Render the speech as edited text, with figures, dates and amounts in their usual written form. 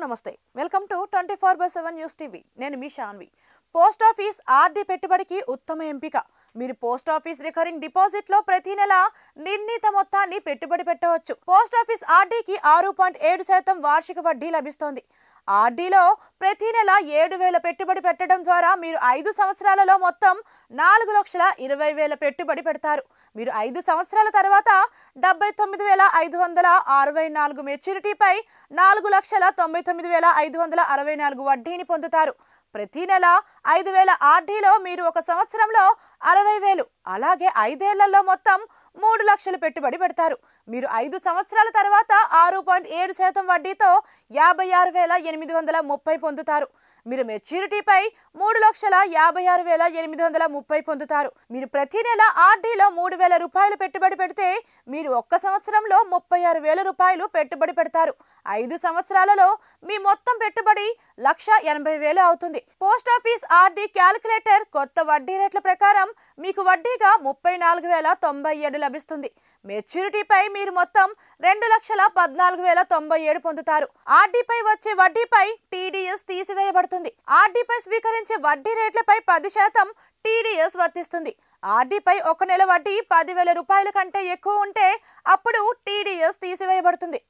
నమస్తే welcome to 24/7 news TV నేను మీ Shanvi post office RD పెట్టుబడికి ఉత్తమ ఎంపిక మీరు పోస్ట్ ఆఫీస్ రికరింగ్ డిపాజిట్ లో ప్రతి నెల నిర్ణీత మొత్తాన్ని పెట్టుబడి పెట్టవచ్చు పోస్ట్ ఆఫీస్ ఆర్డీకి 6.7% వార్షిక వడ్డీ లభిస్తుంది ఆర్డీలో ప్రతి నెల 7,000 పెట్టుబడి పెట్టడం ద్వారా మీరు 5 సంవత్సరాలలో మొత్తం 4,20,000 పెట్టుబడి పెడతారు మీరు 5 సంవత్సరాల తర్వాత 79,564 మెచ్యూరిటీపై 4,99,564 వడ్డీని పొందుతారు ప్రతి నెల 5,000 ఆర్డీలో మీరు ఒక సంవత్సరంలో 60,000 అలాగే 5 ఏళ్లలో మొత్తం 3 లక్షలు పెట్టుబడి పెడతారు మీరు 5 సంవత్సరాల తర్వాత 6.7% వడ్డీతో 56,830 పొందుతారు మీరు మెచ్యూరిటీపై 3,56,830 పొందుతారు మీరు ప్రతి నెల ఆర్డీలో 3,000 రూపాయలు పెట్టుబడి పెడితే మీరు ఒక్క సంవత్సరంలో 36,000 రూపాయలు పెట్టుబడి పెడతారు 5 సంవత్సరాలలో మీ మొత్తం పెట్టుబడి 1,80,000 అవుతుంది పోస్ట్ ఆఫీస్ ఆర్డీ క్యాలిక్యులేటర్ కొత్త వడ్డీ రేట్ల ప్రకారం మీకు వడ్డీగా 34,097 లభిస్తుంది మెచ్యూరిటీపై మీరు మొత్తం 2,14,097 పొందుతారు ఆర్డీపై వచ్చే వడ్డీపై టీడీఎస్ తీసివేయబడుతుంది ఆర్డీపై స్వీకరించే వడ్డీ రేట్లపై 10% టీడీఎస్ వర్తిస్తుంది ఆర్డీపై ఒక నెల వడ్డీ 10,000 రూపాయల కంటే ఎక్కువ ఉంటే అప్పుడు టీడీఎస్ తీసివేయబడుతుంది